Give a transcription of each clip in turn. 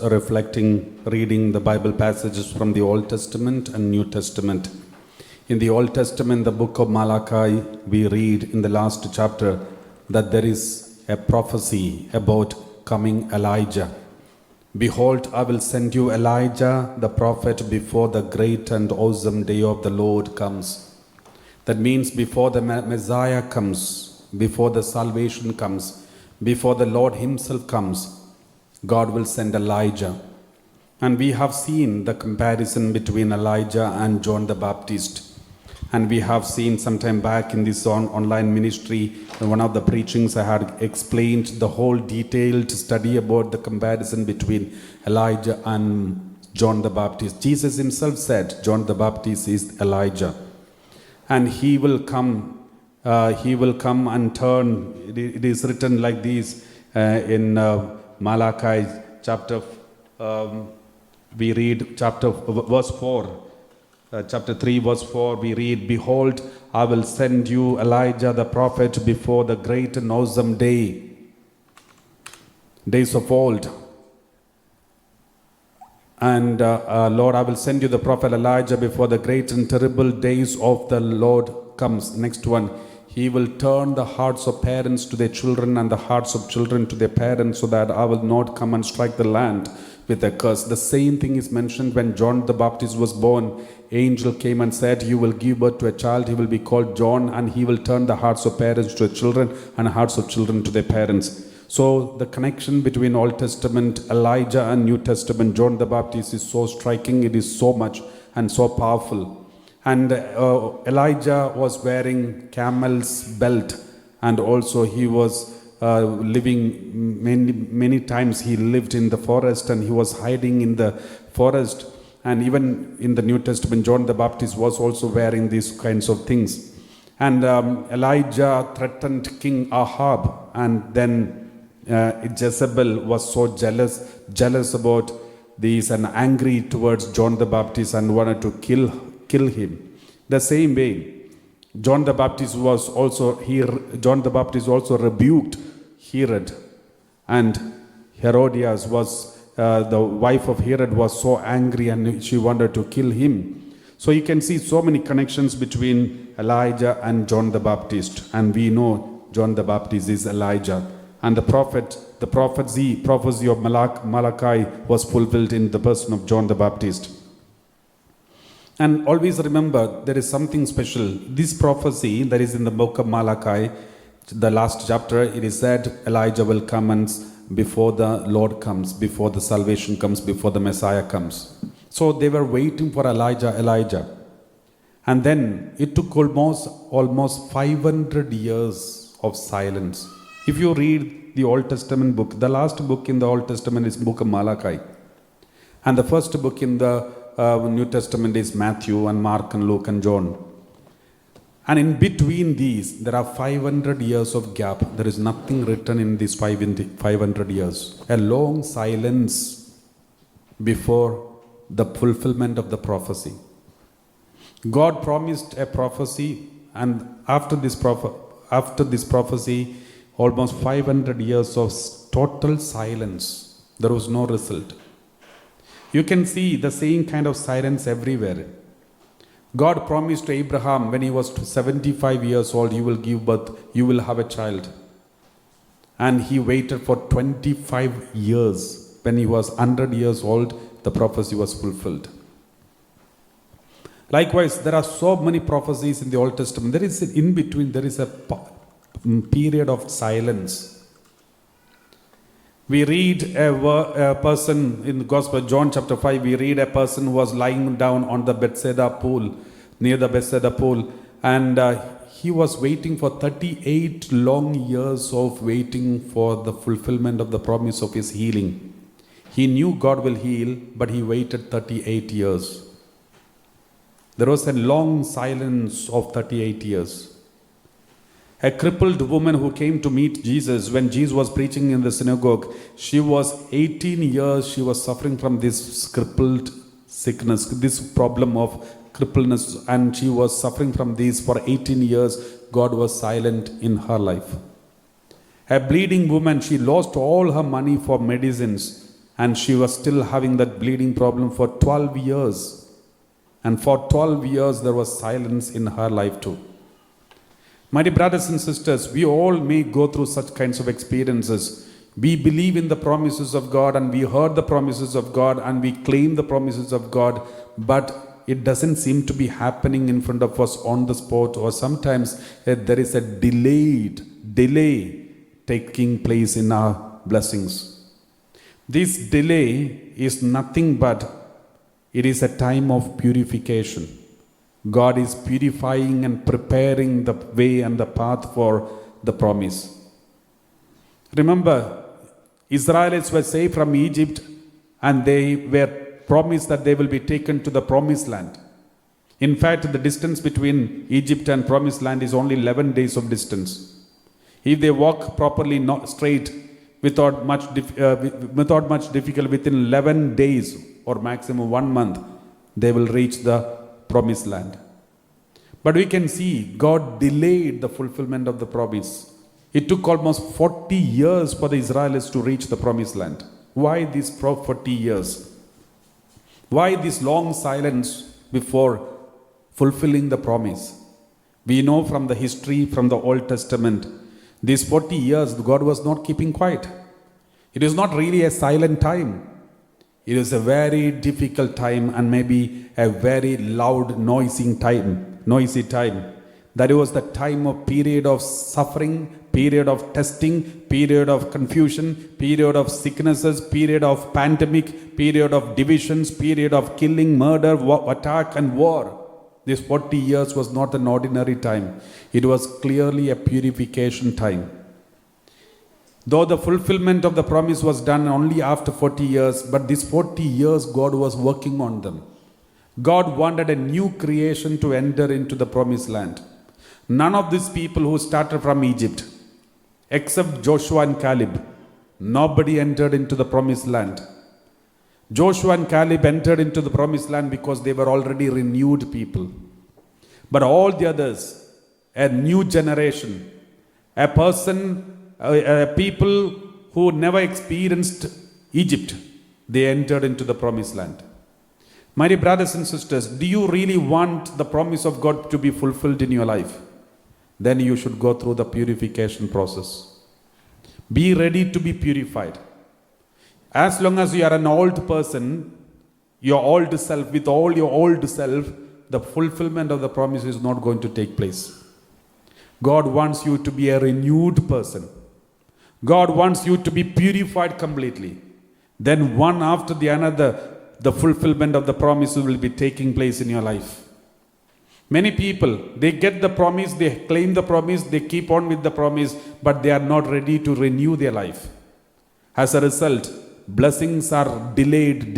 reflecting, reading the Bible passages from the Old Testament and New Testament. In the Old Testament, the book of Malachi, we read in the last chapter that there is a prophecy about coming Elijah. Behold, I will send you Elijah the prophet before the great and awesome day of the Lord comes. That means before the Messiah comes, before the salvation comes, before the Lord himself comes, God will send Elijah. And we have seen the comparison between Elijah and John the Baptist. And we have seen sometime back in this online ministry, in one of the preachings I had explained the whole detailed study about the comparison between Elijah and John the Baptist. Jesus himself said John the Baptist is Elijah. And he will come and turn. It is written like this in Malachi chapter, we read verse 4. Chapter 3 verse 4 we read, Behold, I will send you Elijah the prophet before the great and awesome days of old. And Lord, I will send you the prophet Elijah before the great and terrible days of the Lord comes. Next one, he will turn the hearts of parents to their children and the hearts of children to their parents, so that I will not come and strike the land with a curse. The same thing is mentioned when John the Baptist was born. Angel came and said, you will give birth to a child, he will be called John, and he will turn the hearts of parents to their children and hearts of children to their parents. So the connection between Old Testament Elijah and New Testament John the Baptist is so striking, it is so much and so powerful. And Elijah was wearing camel's belt, and also he was living many times he lived in the forest, and he was hiding in the forest. And even in the New Testament, John the Baptist was also wearing these kinds of things. And Elijah threatened King Ahab, and then Jezebel was so jealous about this and angry towards John the Baptist and wanted to kill him. The same way, John the Baptist also rebuked Herod, and Herodias was the wife of Herod was so angry and she wanted to kill him. So you can see so many connections between Elijah and John the Baptist, and we know John the Baptist is Elijah, and the prophecy of Malachi was fulfilled in the person of John the Baptist. And always remember, there is something special. This prophecy that is in the book of Malachi, the last chapter, it is said Elijah will come and before the Lord comes, before the salvation comes, before the Messiah comes. So they were waiting for Elijah. And then it took almost 500 years of silence. If you read the Old Testament book, the last book in the Old Testament is book of Malachi. And the first book in the New Testament is Matthew and Mark and Luke and John. And in between these, there are 500 years of gap. There is nothing written in these 500 years. A long silence before the fulfillment of the prophecy. God promised a prophecy, and after this prophecy, almost 500 years of total silence. There was no result. You can see the same kind of silence everywhere. God promised to Abraham when he was 75 years old, you will give birth, you will have a child. And he waited for 25 years. When he was 100 years old, the prophecy was fulfilled. Likewise, there are so many prophecies in the Old Testament. There is in between, there is a period of silence. We read a person in the Gospel of John chapter 5, we read a person who was lying down on the Bethesda pool, near the Bethesda pool, and he was waiting for 38 long years of waiting for the fulfillment of the promise of his healing. He knew God will heal, but he waited 38 years. There was a long silence of 38 years. A crippled woman who came to meet Jesus when Jesus was preaching in the synagogue, she was 18 years, she was suffering from this crippled sickness, this problem of crippledness, and she was suffering from this for 18 years. God was silent in her life. A bleeding woman, she lost all her money for medicines, and she was still having that bleeding problem for 12 years. And for 12 years, there was silence in her life too. My dear brothers and sisters, we all may go through such kinds of experiences. We believe in the promises of God, and we heard the promises of God, and we claim the promises of God, but it doesn't seem to be happening in front of us on the spot, or sometimes there is a delay taking place in our blessings. This delay is nothing but it is a time of purification. God is purifying and preparing the way and the path for the promise. Remember, Israelites were saved from Egypt, and they were promised that they will be taken to the promised land. In fact, the distance between Egypt and promised land is only 11 days of distance. If they walk properly, not straight, without much difficulty, within 11 days or maximum 1 month, they will reach the promised land. But we can see God delayed the fulfillment of the promise. It took almost 40 years for the Israelites to reach the promised land. Why these 40 years? Why this long silence before fulfilling the promise? We know from the history, from the Old Testament, these 40 years, God was not keeping quiet. It is not really a silent time. It is a very difficult time, and maybe a very loud, noisy time. That was the time of period of suffering, period of testing, period of confusion, period of sicknesses, period of pandemic, period of divisions, period of killing, murder, attack and war. This 40 years was not an ordinary time. It was clearly a purification time. Though the fulfillment of the promise was done only after 40 years, but these 40 years God was working on them. God wanted a new creation to enter into the promised land. None of these people who started from Egypt, except Joshua and Caleb, nobody entered into the promised land. Joshua and Caleb entered into the promised land because they were already renewed people. But all the others, a new generation, a people who never experienced Egypt, they entered into the promised land. My dear brothers and sisters, do you really want the promise of God to be fulfilled in your life? Then you should go through the purification process. Be ready to be purified. As long as you are an old person, your old self, with all your old self, the fulfillment of the promise is not going to take place. God wants you to be a renewed person. God wants you to be purified completely. Then one after the another, the fulfillment of the promise will be taking place in your life. Many people, they get the promise, they claim the promise, they keep on with the promise, but they are not ready to renew their life. As a result, blessings are delayed.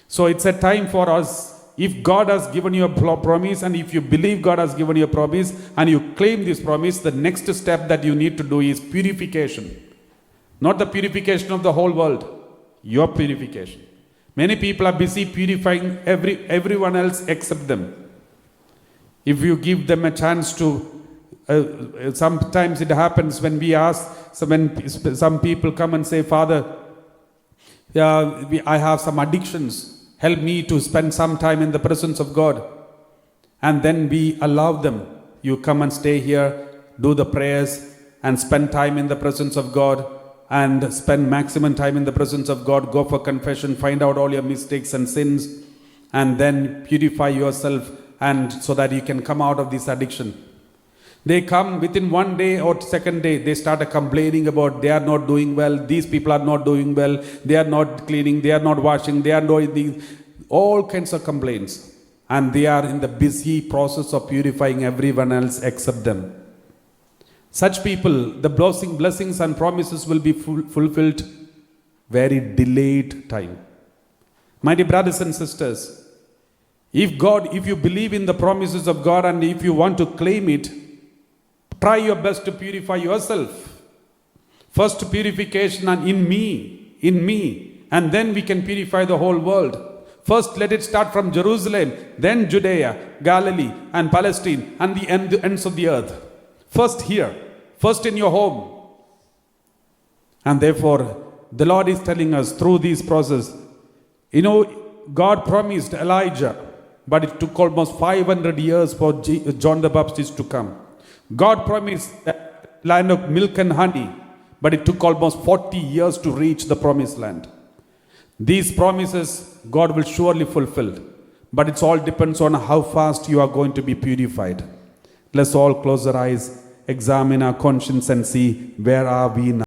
So it's a time for us, if God has given you a promise, and if you believe God has given you a promise, and you claim this promise, the next step that you need to do is purification. Not the purification of the whole world, your purification. Many people are busy purifying everyone else except them. If you give them a chance to, sometimes it happens when we ask, when some people come and say, Father, I have some addictions. Help me to spend some time in the presence of God. And then we allow them. You come and stay here, do the prayers, and spend time in the presence of God, and spend maximum time in the presence of God. Go for confession, find out all your mistakes and sins, and then purify yourself, and so that you can come out of this addiction. They come within 1 day or second day, they start complaining about they are not doing well, these people are not doing well, they are not cleaning, they are not washing, they are doing these, all kinds of complaints. And they are in the busy process of purifying everyone else except them. Such people, the blessings and promises will be fulfilled very delayed time. My dear brothers and sisters, if you believe in the promises of God, and if you want to claim it, try your best to purify yourself. First purification in me, and then we can purify the whole world. First let it start from Jerusalem, then Judea, Galilee and Palestine, and the ends of the earth. First here, first in your home. And therefore, the Lord is telling us through this process, God promised Elijah, but it took almost 500 years for John the Baptist to come. God promised a land of milk and honey, but it took almost 40 years to reach the promised land. These promises God will surely fulfill, but it all depends on how fast you are going to be purified. Let's all close our eyes, examine our conscience and see where are we now.